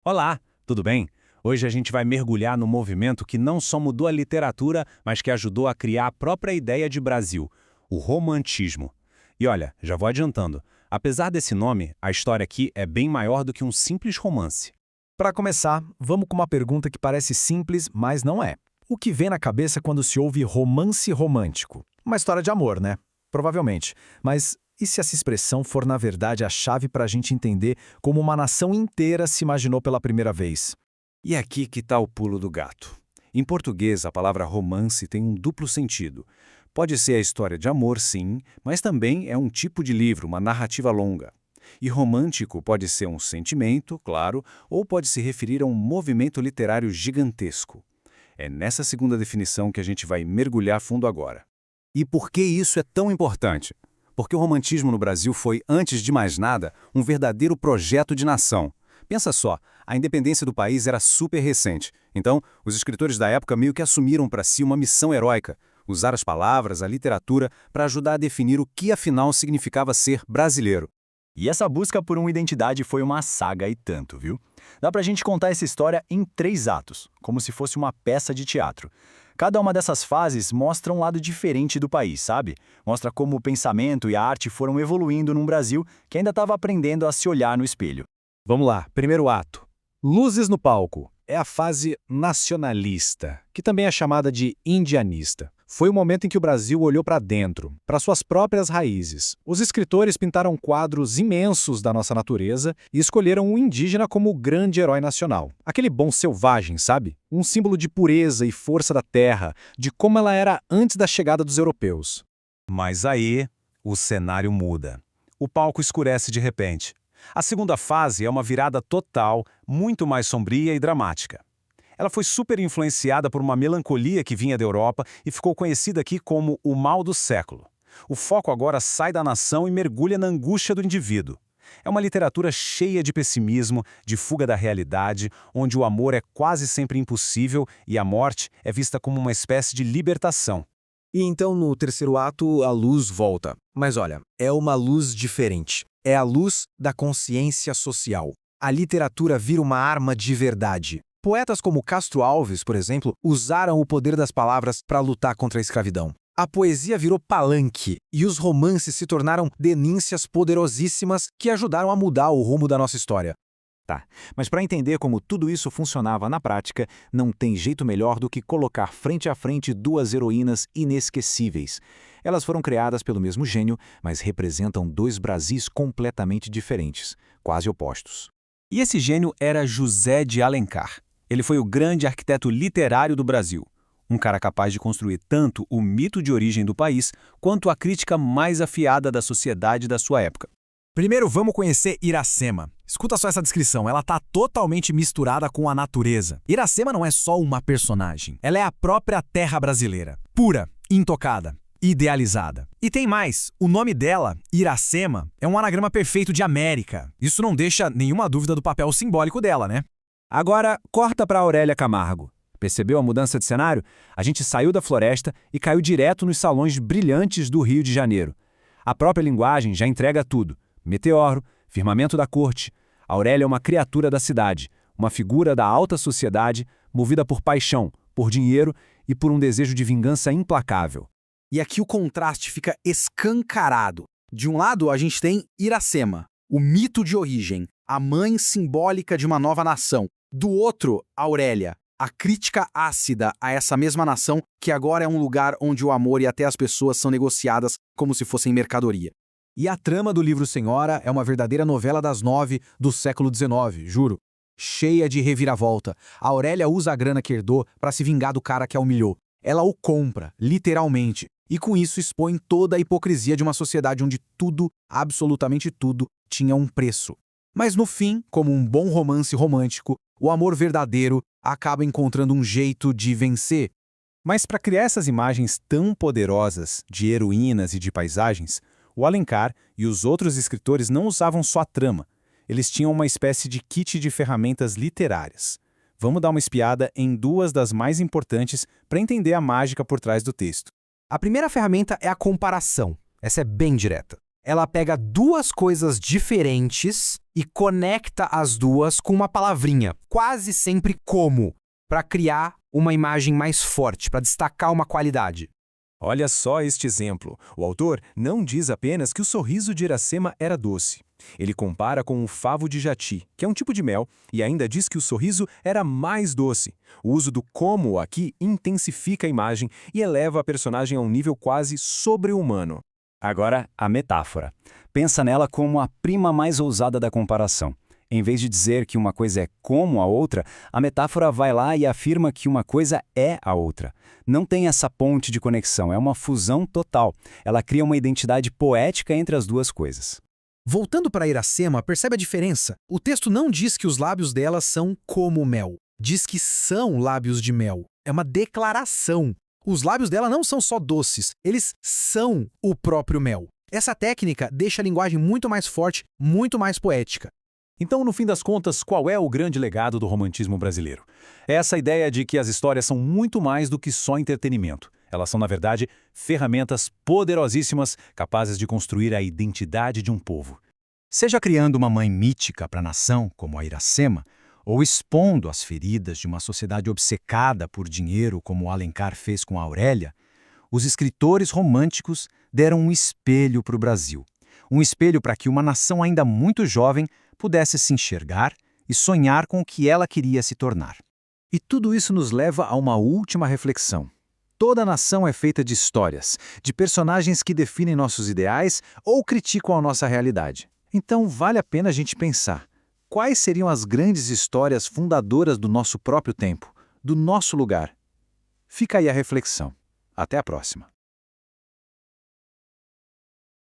Olá, tudo bem? Hoje a gente vai mergulhar no movimento que não só mudou a literatura, mas que ajudou a criar a própria ideia de Brasil, o romantismo. E olha, já vou adiantando, apesar desse nome, a história aqui é bem maior do que um simples romance. Para começar, vamos com uma pergunta que parece simples, mas não é. O que vem na cabeça quando se ouve romance romântico? Uma história de amor, né? Provavelmente. Mas e se essa expressão for, na verdade, a chave para a gente entender como uma nação inteira se imaginou pela primeira vez? E aqui que está o pulo do gato. Em português, a palavra romance tem um duplo sentido. Pode ser a história de amor, sim, mas também é um tipo de livro, uma narrativa longa. E romântico pode ser um sentimento, claro, ou pode se referir a um movimento literário gigantesco. É nessa segunda definição que a gente vai mergulhar fundo agora. E por que isso é tão importante? Porque o romantismo no Brasil foi, antes de mais nada, um verdadeiro projeto de nação. Pensa só, a independência do país era super recente. Então, os escritores da época meio que assumiram para si uma missão heróica, usar as palavras, a literatura, para ajudar a definir o que afinal significava ser brasileiro. E essa busca por uma identidade foi uma saga e tanto, viu? Dá pra gente contar essa história em 3 atos, como se fosse uma peça de teatro. Cada uma dessas fases mostra um lado diferente do país, sabe? Mostra como o pensamento e a arte foram evoluindo num Brasil que ainda estava aprendendo a se olhar no espelho. Vamos lá, primeiro ato. Luzes no palco. É a fase nacionalista, que também é chamada de indianista. Foi o momento em que o Brasil olhou para dentro, para suas próprias raízes. Os escritores pintaram quadros imensos da nossa natureza e escolheram o indígena como o grande herói nacional. Aquele bom selvagem, sabe? Um símbolo de pureza e força da terra, de como ela era antes da chegada dos europeus. Mas aí, o cenário muda. O palco escurece de repente. A segunda fase é uma virada total, muito mais sombria e dramática. Ela foi super influenciada por uma melancolia que vinha da Europa e ficou conhecida aqui como o mal do século. O foco agora sai da nação e mergulha na angústia do indivíduo. É uma literatura cheia de pessimismo, de fuga da realidade, onde o amor é quase sempre impossível e a morte é vista como uma espécie de libertação. E então, no terceiro ato, a luz volta. Mas olha, é uma luz diferente. É a luz da consciência social. A literatura vira uma arma de verdade. Poetas como Castro Alves, por exemplo, usaram o poder das palavras para lutar contra a escravidão. A poesia virou palanque e os romances se tornaram denúncias poderosíssimas que ajudaram a mudar o rumo da nossa história. Tá, mas para entender como tudo isso funcionava na prática, não tem jeito melhor do que colocar frente a frente 2 heroínas inesquecíveis. Elas foram criadas pelo mesmo gênio, mas representam 2 Brasis completamente diferentes, quase opostos. E esse gênio era José de Alencar. Ele foi o grande arquiteto literário do Brasil. Um cara capaz de construir tanto o mito de origem do país, quanto a crítica mais afiada da sociedade da sua época. Primeiro, vamos conhecer Iracema. Escuta só essa descrição, ela tá totalmente misturada com a natureza. Iracema não é só uma personagem, ela é a própria terra brasileira. Pura, intocada, idealizada. E tem mais, o nome dela, Iracema, é um anagrama perfeito de América. Isso não deixa nenhuma dúvida do papel simbólico dela, né? Agora, corta para Aurélia Camargo. Percebeu a mudança de cenário? A gente saiu da floresta e caiu direto nos salões brilhantes do Rio de Janeiro. A própria linguagem já entrega tudo. Meteoro, firmamento da corte. Aurélia é uma criatura da cidade, uma figura da alta sociedade, movida por paixão, por dinheiro e por um desejo de vingança implacável. E aqui o contraste fica escancarado. De um lado, a gente tem Iracema, o mito de origem, a mãe simbólica de uma nova nação. Do outro, Aurélia, a crítica ácida a essa mesma nação que agora é um lugar onde o amor e até as pessoas são negociadas como se fossem mercadoria. E a trama do livro Senhora é uma verdadeira novela das 9 do século XIX, juro. Cheia de reviravolta. A Aurélia usa a grana que herdou para se vingar do cara que a humilhou. Ela o compra, literalmente. E com isso expõe toda a hipocrisia de uma sociedade onde tudo, absolutamente tudo, tinha um preço. Mas no fim, como um bom romance romântico, o amor verdadeiro acaba encontrando um jeito de vencer. Mas para criar essas imagens tão poderosas de heroínas e de paisagens, o Alencar e os outros escritores não usavam só a trama. Eles tinham uma espécie de kit de ferramentas literárias. Vamos dar uma espiada em 2 das mais importantes para entender a mágica por trás do texto. A primeira ferramenta é a comparação. Essa é bem direta. Ela pega duas coisas diferentes e conecta as duas com uma palavrinha, quase sempre como, para criar uma imagem mais forte, para destacar uma qualidade. Olha só este exemplo. O autor não diz apenas que o sorriso de Iracema era doce. Ele compara com o favo de jati, que é um tipo de mel, e ainda diz que o sorriso era mais doce. O uso do como aqui intensifica a imagem e eleva a personagem a um nível quase sobre-humano. Agora, a metáfora. Pensa nela como a prima mais ousada da comparação. Em vez de dizer que uma coisa é como a outra, a metáfora vai lá e afirma que uma coisa é a outra. Não tem essa ponte de conexão, é uma fusão total. Ela cria uma identidade poética entre as duas coisas. Voltando para Iracema, percebe a diferença? O texto não diz que os lábios dela são como mel. Diz que são lábios de mel. É uma declaração. Os lábios dela não são só doces, eles são o próprio mel. Essa técnica deixa a linguagem muito mais forte, muito mais poética. Então, no fim das contas, qual é o grande legado do romantismo brasileiro? É essa ideia de que as histórias são muito mais do que só entretenimento. Elas são, na verdade, ferramentas poderosíssimas capazes de construir a identidade de um povo. Seja criando uma mãe mítica para a nação, como a Iracema, ou expondo as feridas de uma sociedade obcecada por dinheiro, como o Alencar fez com a Aurélia, os escritores românticos deram um espelho para o Brasil. Um espelho para que uma nação ainda muito jovem pudesse se enxergar e sonhar com o que ela queria se tornar. E tudo isso nos leva a uma última reflexão. Toda nação é feita de histórias, de personagens que definem nossos ideais ou criticam a nossa realidade. Então, vale a pena a gente pensar. Quais seriam as grandes histórias fundadoras do nosso próprio tempo, do nosso lugar? Fica aí a reflexão. Até a próxima.